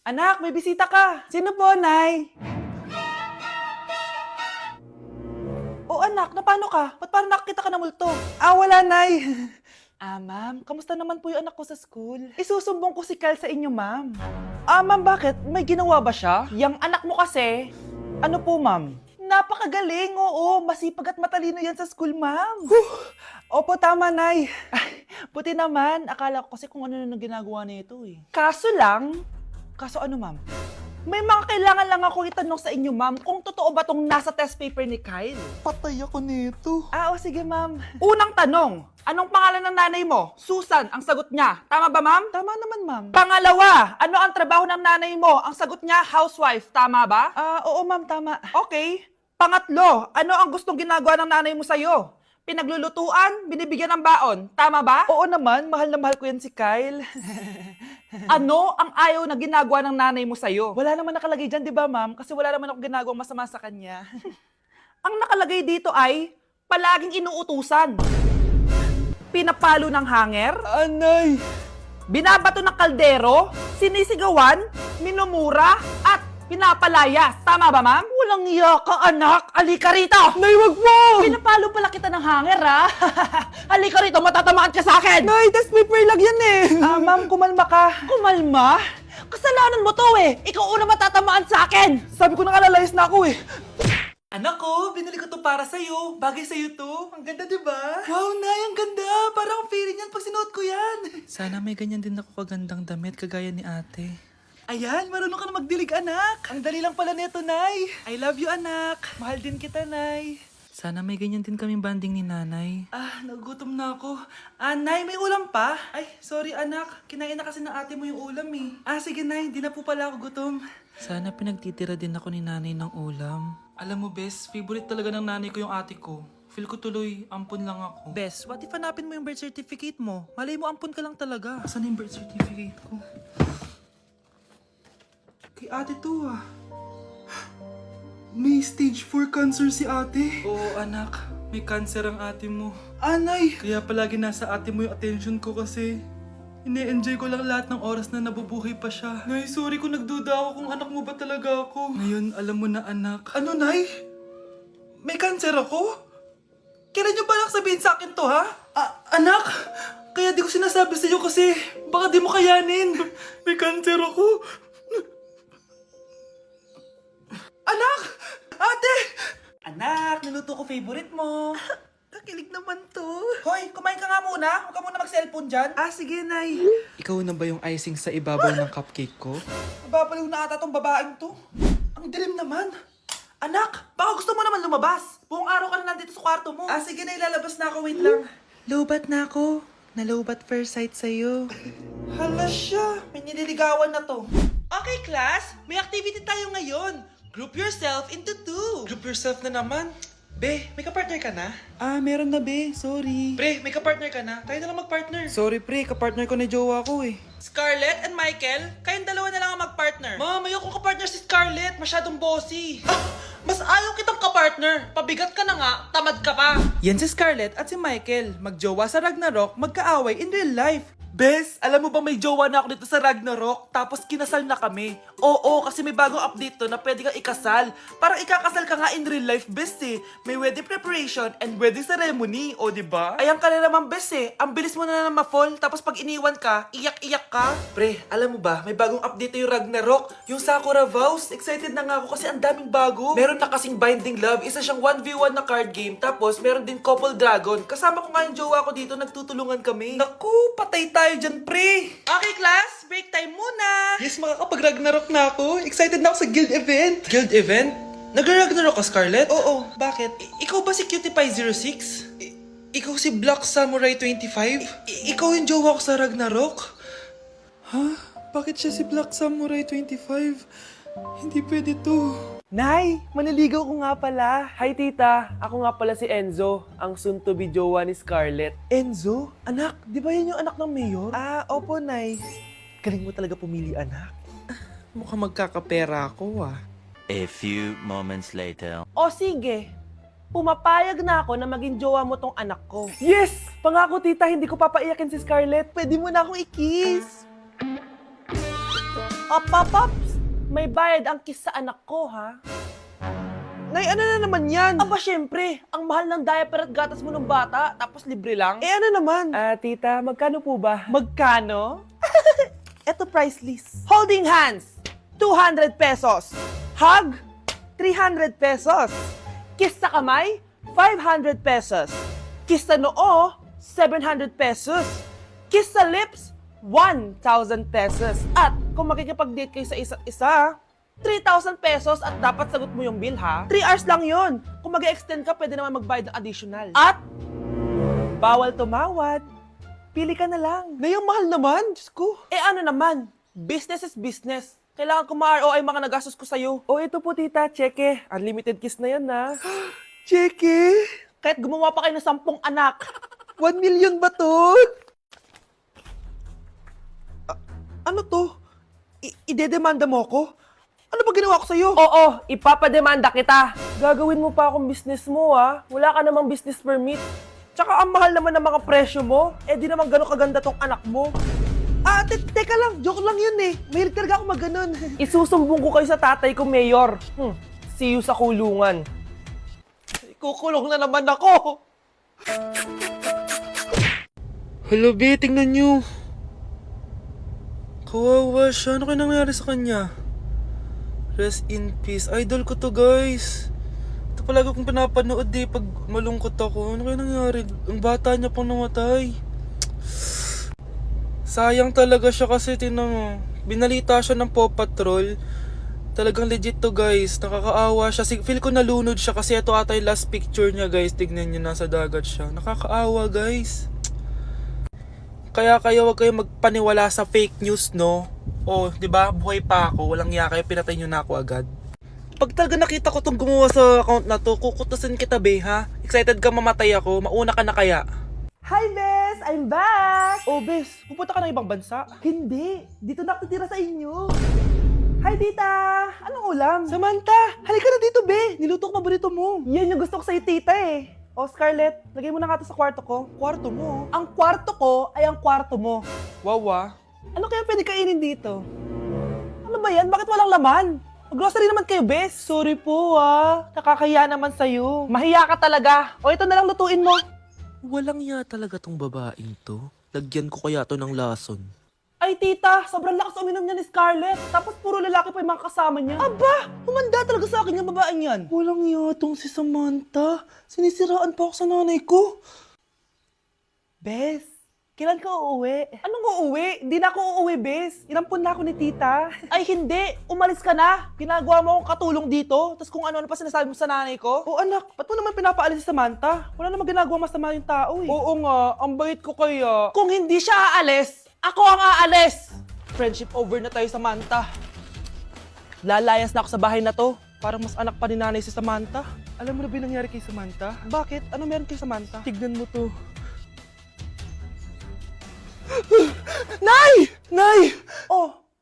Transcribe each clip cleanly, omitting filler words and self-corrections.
Anak, may bisita ka. Sino po, Nay? O anak, na paano ka? Ba't parang nakakita ka ng multo? Wala, Nay. Ma'am, kamusta naman po yung anak ko sa school? Isusumbong ko si Kyle sa inyo, ma'am. Ma'am, bakit? May ginawa ba siya? Yang anak mo kasi. Ano po, ma'am? Napakagaling, oo. Masipag at matalino yan sa school, ma'am. Opo, tama, Nay. Ay, buti naman. Akala ko kasi kung ano na ginagawa nito eh. Kaso ano, ma'am? May mga kailangan lang ako itanong sa inyo, ma'am, kung totoo ba tong nasa test paper ni Kyle? Patay ako nito. O sige, ma'am. Unang tanong, anong pangalan ng nanay mo? Susan, ang sagot niya. Tama ba, ma'am? Tama naman, ma'am. Pangalawa, ano ang trabaho ng nanay mo? Ang sagot niya, housewife. Tama ba? Oo, ma'am, tama. Okay. Pangatlo, ano ang gustong ginagawa ng nanay mo sa'yo? Pinaglulutuan, binibigyan ng baon. Tama ba? Oo naman, mahal na mahal ko yan si Kyle. Ano ang ayaw na ginagawa ng nanay mo sa'yo? Wala naman nakalagay dyan, di ba, ma'am? Kasi wala naman ako ginagawang masama sa kanya. Ang nakalagay dito ay palaging inuutusan. Pinapalo ng hanger, Anay! binabato ng kaldero, sinisigawan, minumura, at pinapalayas. Tama ba, ma'am? Walang iya ka, anak. Halika rito! Nay, wag mo! Pinapalo pala kita ng hanger, ha? Halika rito, matatamaan ka sa akin! Nay, test paper lang yan eh! Ma'am, kumalma ka. Kumalma? Kasalanan mo to eh. Ikaw una matatamaan sa akin. Sabi ko nakalayas na ako eh. Anak ko, binili ko to para sa'yo. Bagay sa'yo to. Ang ganda, di ba? Wow, Nay, ang ganda! Parang feeling yan pag sinuot ko yan. Sana may ganyan din ako kagandang damit kagaya ni ate. Ayan, marunong ka na magdilig, anak. Ang dali lang pala nito, Nay. I love you, anak. Mahal din kita, Nay. Sana may ganyan din kaming banding ni nanay. Nagugutom na ako. Nay, may ulam pa? Ay, sorry, anak. Kinain na kasi ng ate mo yung ulam eh. Sige, Nay. Di na po pala ako gutom. Sana pinagtitira din ako ni nanay ng ulam. Alam mo, Bes, favorite talaga ng nanay ko yung ate ko. Feel ko tuloy, ampun lang ako. Bes, what if hanapin mo yung birth certificate mo? Malay mo ampun ka lang talaga. Asan yung birth certificate ko? Kay ate to ah. May stage 4 cancer si ate. Oo anak, may cancer ang ate mo. Anay! Kaya palagi nasa ate mo yung attention ko kasi ine-enjoy ko lang lahat ng oras na nabubuhay pa siya. Nay, sorry kung nagduda ako kung anak mo ba talaga ako. Ngayon, alam mo na anak. Ano, Nay? May cancer ako? Kailan niyo balak sabihin sa akin to, ha? Anak! Kaya di ko sinasabi sa iyo kasi baka di mo kayanin. May cancer ako. Anak! Ate! Anak, niluto ko favorite mo. Kakilig naman to. Hoy, kumain ka nga muna. Huwag ka muna mag-cellphone dyan. Sige, Nay. Ikaw na ba yung icing sa ibabaw ng cupcake ko? Nababaliw na ata tong babaeng to. Ang dilim naman. Anak, baka gusto mo naman lumabas. Buong araw ka na nandito sa kwarto mo. Sige na, ilalabas na ako. Wait lang. Lowbat na ako. Nalowbat first sight sa'yo. Hala siya. May nililigawan na to. Okay, class. May activity tayo ngayon. Group yourself into 2. Group yourself na naman? Be, may kapartner ka na? Meron na be. Sorry. Pre, may kapartner ka na? Tayo na lang magpartner. Sorry pre, kapartner ko na jowa ko eh. Scarlett and Michael, kayong dalawa na lang ang magpartner. Ma'am, ayoko kapartner si Scarlett. Masyadong bossy. Mas ayaw kitang kapartner. Pabigat ka na nga, tamad ka pa. Yan si Scarlett at si Michael. Magjowa sa Ragnarok, magkaaway in real life. Bes, alam mo ba may jowa na ako dito sa Ragnarok? Tapos kinasal na kami. Oo, kasi may bagong update to na pwede kang ikasal. Parang ikakasal ka nga in real life, bes eh. May wedding preparation and wedding ceremony, o diba? Ayan ka na naman, bes eh. Ang bilis mo na ma-fall, tapos pag iniwan ka, iyak-iyak ka. Pre, alam mo ba, may bagong update yung Ragnarok. Yung Sakura Vows. Excited na nga ako kasi ang daming bago. Meron na kasing Binding Love, isa siyang 1v1 na card game. Tapos meron din Couple Dragon. Kasama ko nga yung jowa ko dito, nagtutulungan kami. Naku, patay tayo dyan, pre. Okay, class, break time muna. Yes, makakapag-Ragnarok na ako. Excited na ako sa guild event. Guild event? Nag-Ragnarok ka, Scarlett? Oo, bakit? Ikaw ba si Cutie Pie 06? Ikaw si Black Samurai 25? Ikaw yung jowa ko sa Ragnarok? Ha? Bakit siya si Black Samurai 25? Hindi pwede to. Nay, maniligaw ko nga pala. Hi, tita. Ako nga pala si Enzo, ang soon-to-be jowa ni Scarlett. Enzo? Anak, di ba yan yung anak ng mayor? Opo, Nay. Galing mo talaga pumili, anak. Mukhang magkakapera ako ah. A few moments later. O sige, pumapayag na ako na maging jowa mo tong anak ko. Yes! Pangako, tita, hindi ko papaiyakin si Scarlett. Pwede mo na akong i-kiss. Paps, may bayad ang kiss sa anak ko, ha? Nay, ano na naman yan? Aba, syempre, ang mahal ng diaper at gatas mo ng bata, tapos libre lang. ano naman? Tita, magkano po ba? Magkano? Eto price list. Holding hands, 200 pesos. Hug, 300 pesos. Kiss sa kamay, 500 pesos. Kiss sa noo, 700 pesos. Kiss sa lips, 1,000 pesos. At kung makikipag-date kayo sa isa't isa, 3,000 pesos at dapat sagot mo yung bill, ha? 3 hours lang yun. Kung mag-extend ka, pwede naman magbayad ng additional. At bawal tumawad. Pili ka na lang. Nay, ang mahal naman. Diyos ko. Ano naman, business is business. Kailangan ko ma-ROI mga nagastos ko sa'yo. Ito po tita, cheque. Unlimited kiss na yan na. Cheque? Kahit gumawa pa kayo ng 10 anak. 1 million ba to? Ano to? Idedemanda mo ko? Ano ba ginawa ko sa'yo? Oo, ipapademanda kita. Gagawin mo pa akong business mo, ha? Wala ka namang business permit. Tsaka ang mahal naman ng mga presyo mo. Di naman gano'ng kaganda tong anak mo. Teka lang. Joke lang yun eh. Mahilig talaga ako maganon. Isusumbong ko kayo sa tatay ko, Mayor. See you sa kulungan. Kukulong na naman ako. Hello, B. Tingnan nyo. Kawawa siya. Ano kaya nangyari sa kanya? Rest in peace. Idol ko to, guys. Ito palagi kong pinapanood pag malungkot ako. Ano kaya nangyari? Ang bata niya pang namatay. Sayang talaga siya kasi tinang binalita siya ng Paw Patrol. Talagang legit to, guys. Nakakaawa siya. Feel ko nalunod siya kasi ito ata yung last picture niya, guys. Tignan niyo, nasa dagat siya. Nakakaawa, guys. Kaya kayo wag kayo magpaniwala sa fake news, no? Di ba? Buhay pa ako. Walang iya kayo. Pinatay niyo na ako agad. Pag talaga nakita ko tong gumawa sa account na to, kukutusin kita, be, ha? Excited ka mamatay ako. Mauna ka na kaya? Hi, Bes! I'm back! Bes, pupunta ka ng ibang bansa? Hindi. Dito na ako titira sa inyo. Hi, tita! Anong ulam? Samantha, halika na dito, be. Niluto ko paborito mo. Yan yung gusto ko sa'yo, tita eh. Scarlett, lagay mo na nga to sa kwarto ko. Kwarto mo. Ang kwarto ko ay ang kwarto mo. Wawa. Ano kaya pwede kainin dito? Ano ba yan? Bakit walang laman? Grocery naman kayo, Bes. Sorry po, Nakakahiya naman sa'yo. Mahiya ka talaga. Ito na lang lutuin mo. Walang ya talaga tong babaeng to. Lagyan ko kaya to ng lason. Ay, tita, sobrang lakas uminom niya ni Scarlett. Tapos puro lalaki pa yung mga kasama niya. Aba, humanda talaga sa akin yung babaeng yan. Walang yatong si Samantha. Sinisiraan pa ako sa nanay ko. Bes, kailan ka uuwi? Anong uuwi? Hindi na ako uuwi, Bes. Inampun na ako ni tita. Ay, hindi. Umalis ka na. Ginagawa mo akong katulong dito. Tapos kung ano-ano pa sinasabi mo sa nanay ko. Anak, ba't mo naman pinapaalis si Samantha? Wala naman ginagawa masama yung tao eh. Oo nga, ang bait ko kaya. Kung hindi siya aalis, ako ang aalis! Friendship over na tayo, Samantha. Lalayas na ako sa bahay na to. Parang mas anak pa ni nanay si Samantha. Alam mo na ba yung nangyari kay Samantha? Bakit? Ano meron kay Samantha? Tignan mo to. Nay! Nay!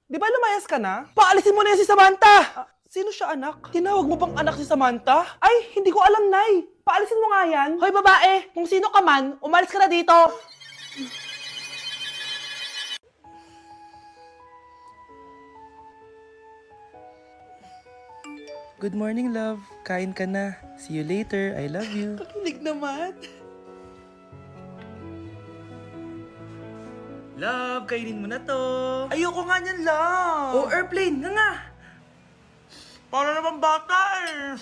Di ba lumayas ka na? Paalisin mo na yan si Samantha! Sino siya, anak? Tinawag mo bang anak si Samantha? Ay, hindi ko alam, Nay. Paalisin mo nga yan. Hoy, babae, kung sino ka man, umalis ka na dito. Good morning, love. Kain ka na. See you later. I love you. Kakilig naman. Love, kainin mo na to. Ayoko nga niyan, love. Airplane. Nga. Para naman bata eh.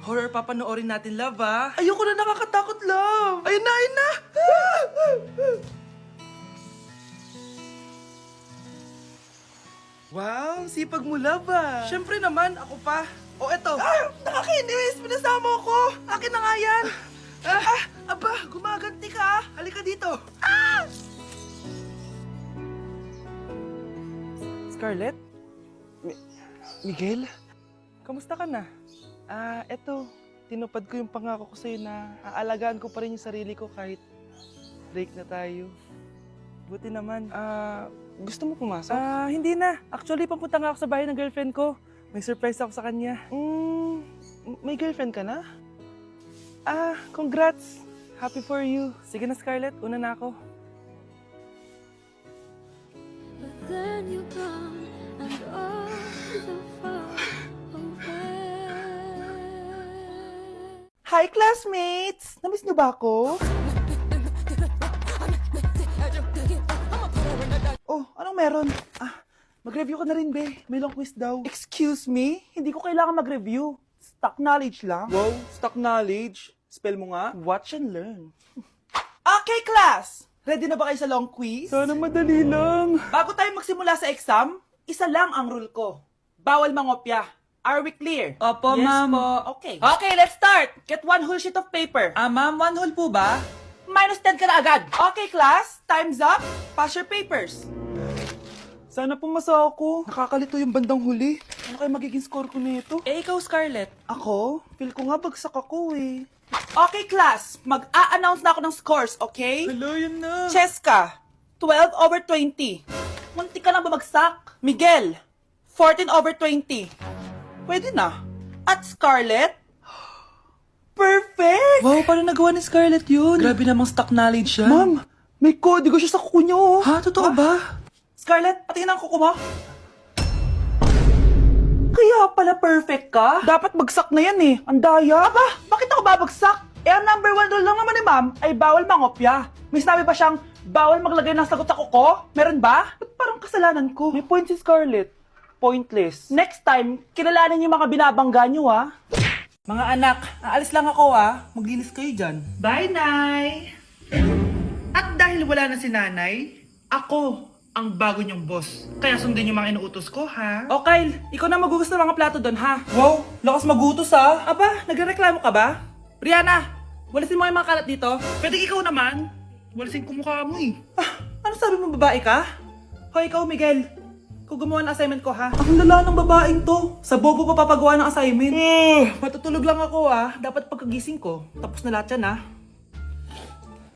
Horror papanoorin natin, love, Ayoko na, nakakatakot, love. Ayun na, ayun na. Wow, sipag mo, love, Siyempre naman, ako pa. Eto. Nakakainis! Pinasama ko! Akin na nga yan! Aba, gumaganti ka, Halika dito! Scarlett? Miguel? Kamusta ka na? Eto, tinupad ko yung pangako ko sa'yo na aalagaan ko pa rin yung sarili ko kahit break na tayo. Buti naman, Gusto mo pumasok? Hindi na. Actually, papunta nga ako sa bahay ng girlfriend ko. May surprise ako sa kanya. May girlfriend ka na? Congrats. Happy for you. Sige na, Scarlett. Una na ako. But then you're gone and all so far away. Hi, classmates! Namiss niyo ba ako? Oh, anong meron? Mag-review ka na rin, be. May long quiz daw. Excuse me? Hindi ko kailangan mag-review. Stock knowledge lang. Wow, stock knowledge. Spell mo nga. Watch and learn. Okay, class! Ready na ba kayo sa long quiz? Sana madali lang. Bago tayo magsimula sa exam, isa lang ang rule ko. Bawal mangopya. Are we clear? Opo, Yes ma'am. po. Okay. Okay, let's start. Get one whole sheet of paper. Ma'am, 1 whole po ba? Minus 10 ka na agad. Okay, class. Time's up. Pass your papers. Sana pumasa ako. Nakakalito yung bandang huli. Ano kaya magiging score ko nito? Ikaw, Scarlett. Ako? Feel ko nga bagsak ako eh. Okay, class. Mag-a-announce na ako ng scores, okay? Hello, yun na. Cheska, 12/20. Munti ka lang bumagsak. Miguel, 14/20. Pwede na. At Scarlett, perfect! Wow, paano nagawa ni Scarlett yun? Grabe namang stock knowledge siya. Ma'am, may kodigo siya sa kuko niyo. Oh. Ha? Totoo ba? Scarlett, patingin ang kuko mo. Kaya pala perfect ka? Dapat bagsak na yan eh. Ang daya. Aba, bakit ako babagsak? Ang number 1 rule lang naman ni ma'am ay bawal mangopya. May sinabi ba siyang bawal maglagay ng sagot sa kuko? Meron ba? Ba't parang kasalanan ko? May point si Scarlett. Pointless. Next time, kilalanin yung mga binabangga nyo, ha? Mga anak, aalis lang ako Maglinis kayo dyan. Bye, Nay! At dahil wala na si Nanay, ako ang bago niyong boss. Kaya sundin yung mga inuutos ko, ha? O Kyle, ikaw na magugas ng mga plato doon ha. Wow, lakas magutos ah. Aba, nagrereklamo ka ba? Brianna, walisin mo yung mga kalat dito. Pwede ikaw naman. Walisin ko mukha mo, eh. Ano sabi mo, babae ka? Hoy, ikaw Miguel. Ikaw gumawa ng assignment ko ha. Ang lala ng babaeng to. Sa bobo pa papagawa ng assignment. Matutulog lang ako Dapat pagkagising ko, tapos na lahat yan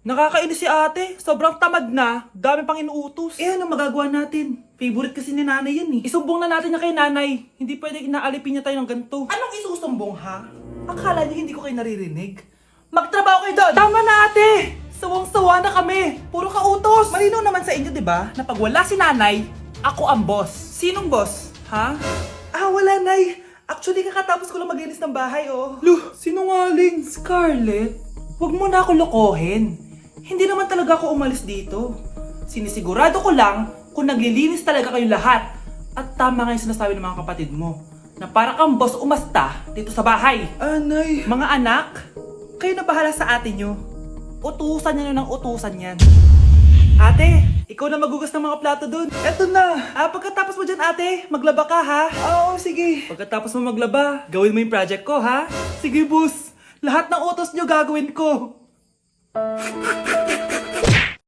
Nakakainis si ate. Sobrang tamad na. Dami pang inuutos. Ano magagawa natin? Favorite kasi ni nanay yan Isumbong na natin niya kay nanay. Hindi pwede inaalipin niya tayo ng ganito. Anong isusumbong ha? Akala niyo hindi ko kayo naririnig? Magtrabaho kayo doon! Tama na ate! Sawang-sawa na kami. Puro kautos. Malinaw naman sa inyo, di ba? Na pag wala si nanay, ako ang boss. Sinong boss? Ha? Wala nay. Actually, kakatapos ko lang maglinis ng bahay, Luh, sinungaling. Scarlett, wag mo na ako lokohin. Hindi naman talaga ako umalis dito. Sinisigurado ko lang kung naglilinis talaga kayo lahat. At tama nga yung sinasabi ng mga kapatid mo, na para kang boss umasta dito sa bahay. Nay. Mga anak, kayo na bahala sa ate nyo. Utusan nyo ng utusan yan. Ate, ikaw na magugas ng mga plato dun. Eto na. Pagkatapos mo dyan ate, maglaba ka ha. Oo, sige. Pagkatapos mo maglaba, gawin mo yung project ko ha. Sige, boss. Lahat ng utos nyo gagawin ko.